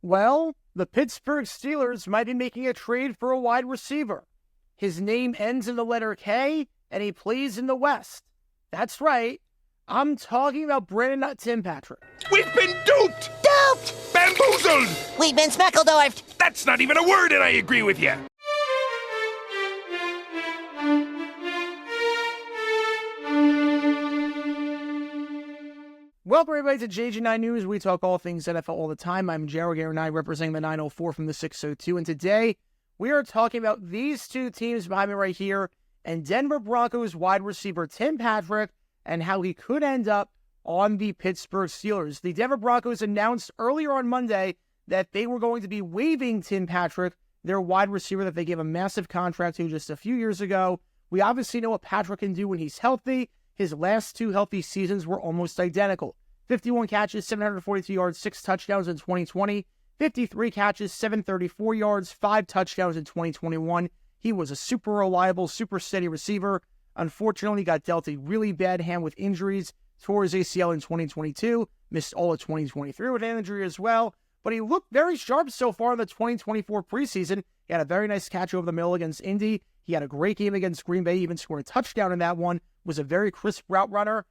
Well, the Pittsburgh Steelers might be making a trade for a wide receiver. His name ends in the letter K, and he plays in the West. That's right. I'm talking about Brandon Tim Patrick. We've been duped! Duped! Bamboozled! We've been Smeckledorfed! That's not even a word, and I agree with you. Welcome everybody to JG9 News. We talk all things NFL all the time. I'm Jared and I representing the 904 from the 602. And today we are talking about these two teams behind me right here and Denver Broncos wide receiver Tim Patrick and how he could end up on the Pittsburgh Steelers. The Denver Broncos announced earlier on Monday that they were going to be waiving Tim Patrick, their wide receiver that they gave a massive contract to just a few years ago. We obviously know what Patrick can do when he's healthy. His last two healthy seasons were almost identical. 51 catches, 742 yards, 6 touchdowns in 2020. 53 catches, 734 yards, 5 touchdowns in 2021. He was a super reliable, super steady receiver. Unfortunately, got dealt a really bad hand with injuries. Tore his ACL in 2022. Missed all of 2023 with an injury as well. But he looked very sharp so far in the 2024 preseason. He had a very nice catch over the middle against Indy. He had a great game against Green Bay. He even scored a touchdown in that one. Was a very crisp route runner.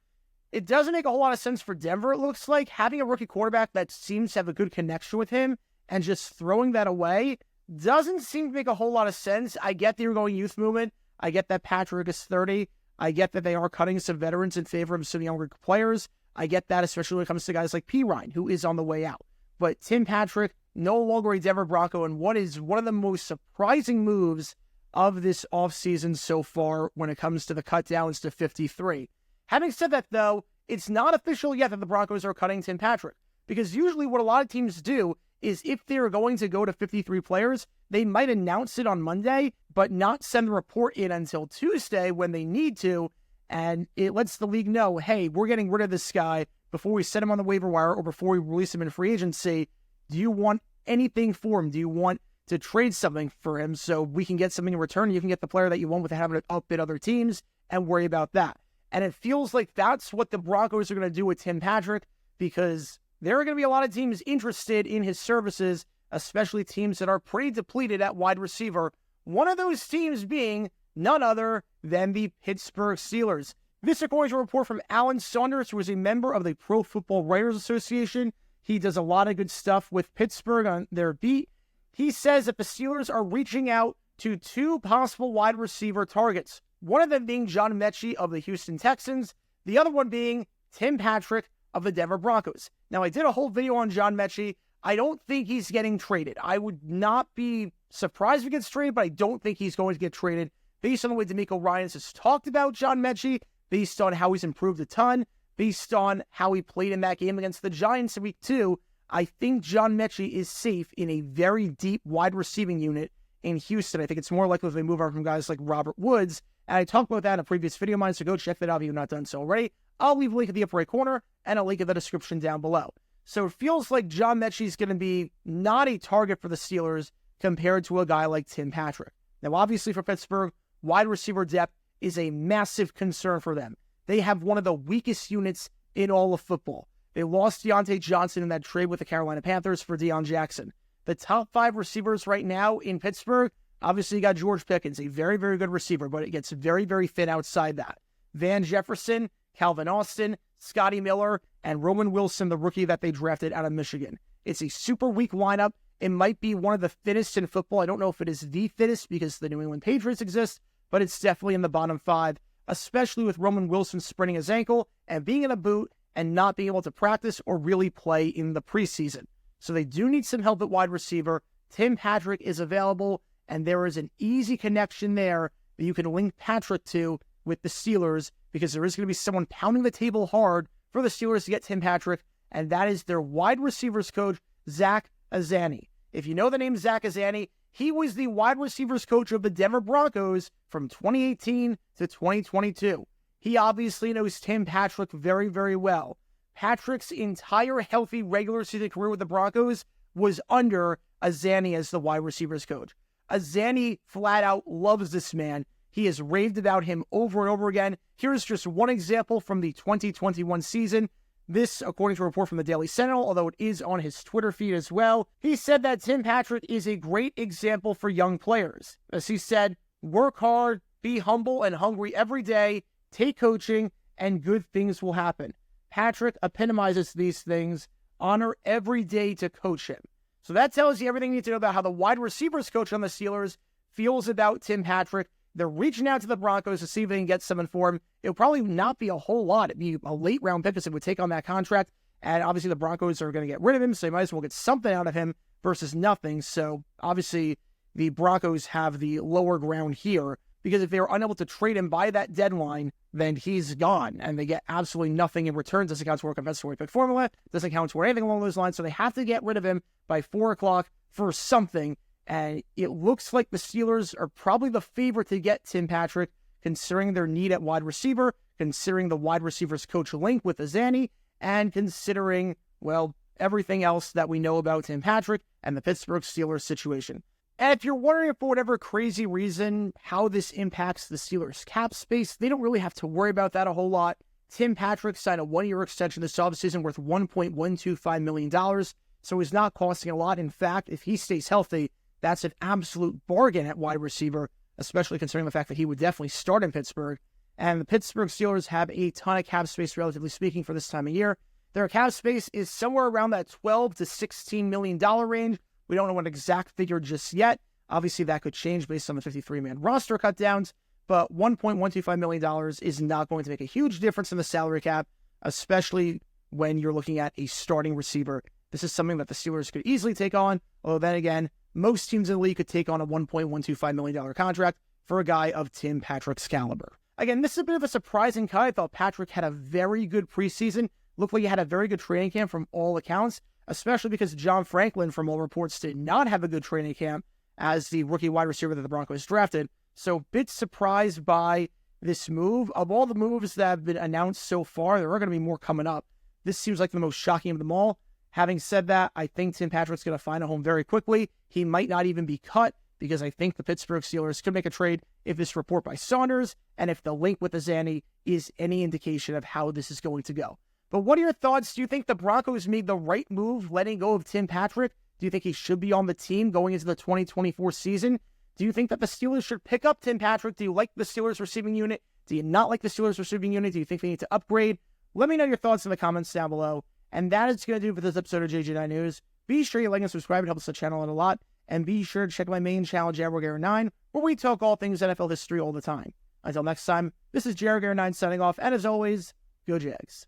It doesn't make a whole lot of sense for Denver, it looks like. Having a rookie quarterback that seems to have a good connection with him and just throwing that away doesn't seem to make a whole lot of sense. I get they were going youth movement. I get that Patrick is 30. I get that they are cutting some veterans in favor of some younger players. I get that, especially when it comes to guys like P. Ryan, who is on the way out. But Tim Patrick, no longer a Denver Bronco, and what is one of the most surprising moves of this offseason so far when it comes to the cut downs to 53. Having said that, though, it's not official yet that the Broncos are cutting Tim Patrick, because usually what a lot of teams do is if they're going to go to 53 players, they might announce it on Monday, but not send the report in until Tuesday when they need to, and it lets the league know, hey, we're getting rid of this guy before we set him on the waiver wire or before we release him in free agency. Do you want anything for him? Do you want to trade something for him so we can get something in return? You can get the player that you want without having to outbid other teams and worry about that. And it feels like that's what the Broncos are going to do with Tim Patrick, because there are going to be a lot of teams interested in his services, especially teams that are pretty depleted at wide receiver. One of those teams being none other than the Pittsburgh Steelers. This according to a report from Alan Saunders, who is a member of the Pro Football Writers Association. He does a lot of good stuff with Pittsburgh on their beat. He says that the Steelers are reaching out to two possible wide receiver targets. One of them being John Mechie of the Houston Texans. The other one being Tim Patrick of the Denver Broncos. Now, I did a whole video on John Mechie. I don't think he's getting traded. I would not be surprised if he gets traded, but I don't think he's going to get traded based on the way DeMeco Ryans has talked about John Mechie, based on how he's improved a ton, based on how he played in that game against the Giants in week 2. I think John Mechie is safe in a very deep wide receiving unit in Houston. I think it's more likely if they move on from guys like Robert Woods. And I talked about that in a previous video of mine, so go check that out if you've not done so already. I'll leave a link in the upper right corner and a link in the description down below. So it feels like John Mechie is going to be not a target for the Steelers compared to a guy like Tim Patrick. Now, obviously for Pittsburgh, wide receiver depth is a massive concern for them. They have one of the weakest units in all of football. They lost Deontay Johnson in that trade with the Carolina Panthers for Deion Jackson. The top 5 receivers right now in Pittsburgh, obviously you got George Pickens, a very, very good receiver, but it gets very, very thin outside that. Van Jefferson, Calvin Austin, Scotty Miller, and Roman Wilson, the rookie that they drafted out of Michigan. It's a super weak lineup. It might be one of the thinnest in football. I don't know if it is the thinnest because the New England Patriots exist, but it's definitely in the bottom 5, especially with Roman Wilson spraining his ankle and being in a boot and not being able to practice or really play in the preseason. So they do need some help at wide receiver. Tim Patrick is available, and there is an easy connection there that you can link Patrick to with the Steelers, because there is going to be someone pounding the table hard for the Steelers to get Tim Patrick, and that is their wide receivers coach, Zach Azzanni. If you know the name Zach Azzanni, he was the wide receivers coach of the Denver Broncos from 2018 to 2022. He obviously knows Tim Patrick very, very well. Patrick's entire healthy regular season career with the Broncos was under Azzanni as the wide receivers coach. Azzanni flat out loves this man. He has raved about him over and over again. Here's just one example from the 2021 season. This, according to a report from the Daily Sentinel, although it is on his Twitter feed as well. He said that Tim Patrick is a great example for young players. As he said, work hard, be humble and hungry every day, take coaching, and good things will happen. Patrick epitomizes these things. Honor every day to coach him. So that tells you everything you need to know about how the wide receivers coach on the Steelers feels about Tim Patrick. They're reaching out to the Broncos to see if they can get some inform. It'll probably not be a whole lot. It'd be a late round pick because it would take on that contract. And obviously the Broncos are going to get rid of him, so they might as well get something out of him versus nothing. So obviously the Broncos have the lower ground here because if they're unable to trade him by that deadline, then he's gone and they get absolutely nothing in return. Doesn't count toward compensatory pick formula, doesn't count toward anything along those lines. So they have to get rid of him by 4 o'clock for something. And it looks like the Steelers are probably the favorite to get Tim Patrick, considering their need at wide receiver, considering the wide receivers coach link with Azani, and considering, well, everything else that we know about Tim Patrick and the Pittsburgh Steelers situation. And if you're wondering for whatever crazy reason how this impacts the Steelers cap space, they don't really have to worry about that a whole lot. Tim Patrick signed a 1-year extension this offseason worth $1.125 million, so he's not costing a lot. In fact, if he stays healthy, that's an absolute bargain at wide receiver, especially considering the fact that he would definitely start in Pittsburgh. And the Pittsburgh Steelers have a ton of cap space, relatively speaking, for this time of year. Their cap space is somewhere around that $12 to $16 million range. We don't know an exact figure just yet. Obviously, that could change based on the 53-man roster cutdowns, but $1.125 million is not going to make a huge difference in the salary cap, especially when you're looking at a starting receiver. This is something that the Steelers could easily take on, although then again, most teams in the league could take on a $1.125 million contract for a guy of Tim Patrick's caliber. Again, this is a bit of a surprising cut. I thought Patrick had a very good preseason. Looked like he had a very good training camp from all accounts, especially because John Franklin, from all reports, did not have a good training camp as the rookie wide receiver that the Broncos drafted. So, bit surprised by this move. Of all the moves that have been announced so far, there are going to be more coming up. This seems like the most shocking of them all. Having said that, I think Tim Patrick's going to find a home very quickly. He might not even be cut because I think the Pittsburgh Steelers could make a trade if this report by Saunders and if the link with Azani is any indication of how this is going to go. But what are your thoughts? Do you think the Broncos made the right move letting go of Tim Patrick? Do you think he should be on the team going into the 2024 season? Do you think that the Steelers should pick up Tim Patrick? Do you like the Steelers receiving unit? Do you not like the Steelers receiving unit? Do you think they need to upgrade? Let me know your thoughts in the comments down below. And that is going to do it for this episode of JJ9 News. Be sure you like and subscribe. It helps the channel out a lot. And be sure to check my main channel, Jaguar9, where we talk all things NFL history all the time. Until next time, this is Jaguar9 signing off. And as always, go Jags.